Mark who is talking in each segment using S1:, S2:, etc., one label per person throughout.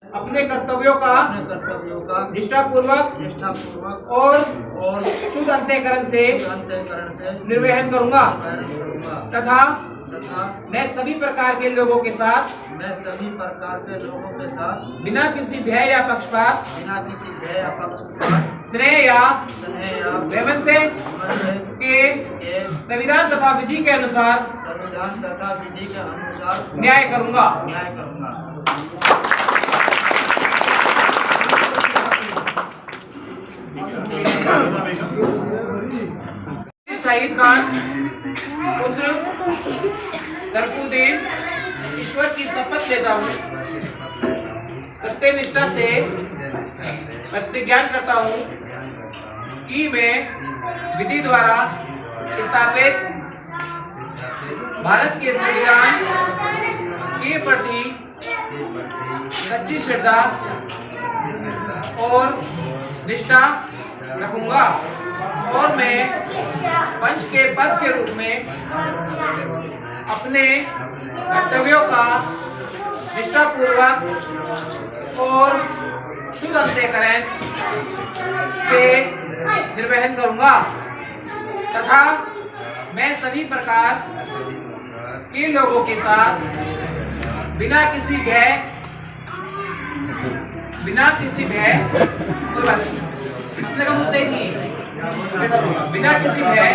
S1: अपने कर्तव्यों का निष्ठापूर्वक और शुद्ध अंतःकरण से निर्वहन करूंगा तथा मैं सभी प्रकार के लोगों के साथ बिना किसी भय या पक्षपात स्नेह या वैमनस्य के संविधान तथा विधि के अनुसार न्याय करूंगा। शहीद खान पुत्र सरफुद्दीन ईश्वर की शपथ लेता हूँ, सत्यनिष्ठा से प्रतिज्ञा करता हूँ कि मैं विधि द्वारा स्थापित भारत के संविधान के प्रति सच्ची श्रद्धा और निष्ठा रखूंगा और मैं पंच के पद के रूप में अपने कर्तव्यों का निष्ठापूर्वक और शुद्ध अंतःकरण से निर्वहन करूंगा तथा मैं सभी प्रकार के लोगों के साथ बिना किसी भय मसले का मुद्दा ही नहीं है, बिना किसी भय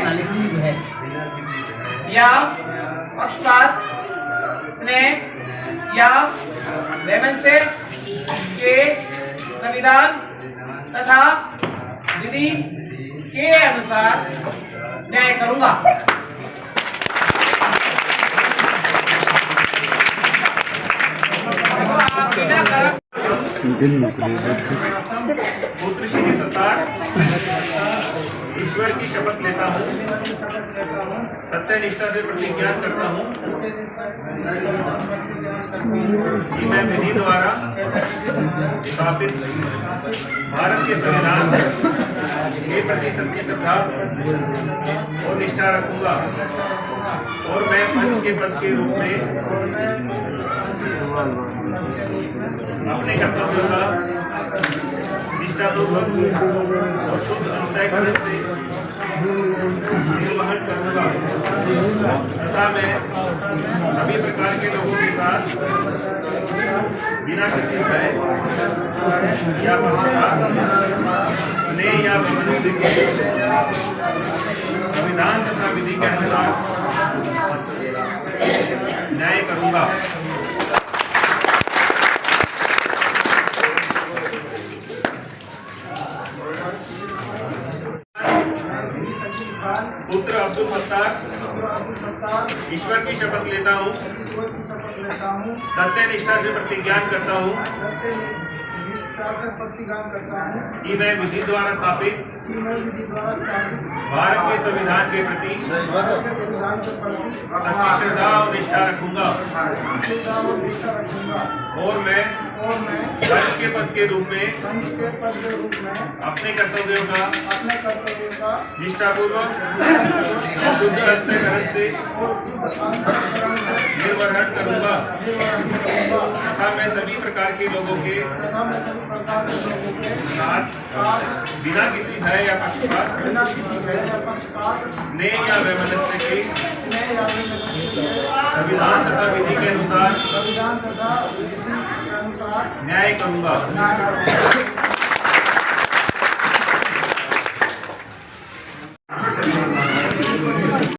S1: या पक्षपात स्नेह या वैमनस्य के संविधान तथा विधि के अनुसार न्याय करूंगा।
S2: पुत्र श्री सत्तार ईश्वर की शपथ लेता हूँ, सत्यनिष्ठा से प्रतिज्ञा करता हूँ कि मैं विधि द्वारा स्थापित भारत के संविधान के प्रति सच्ची श्रद्धा और निष्ठा रखूंगा और मैं पंच के पद के रूप में अपने कर्तव्यों का निष्ठापूर्वक और शुद्ध अंतःकरण से निर्वहन करूंगा तथा मैं सभी प्रकार के लोगों के साथ बिना किसी भय या पक्षपात स्नेह या वैमनस्य के संविधान तथा विधि के अनुसार न्याय करूंगा। पुत्र अब्दुल सत्तार ईश्वर की शपथ लेता हूँ, सत्यनिष्ठा से प्रतिज्ञा करता हूँ कि मैं विधि द्वारा स्थापित भारत के संविधान के प्रति सच्ची श्रद्धा और निष्ठा रखूंगा और मैं पंच के पद के रूप में अपने कर्तव्यों का निष्ठापूर्वक शुद्ध अंतःकरण से निर्वहन करूंगा तथा मैं सभी प्रकार के लोगों के साथ बिना किसी भय या पक्षपात स्नेह या वैमनस्य के संविधान तथा विधि के अनुसार न्याय करूंगा।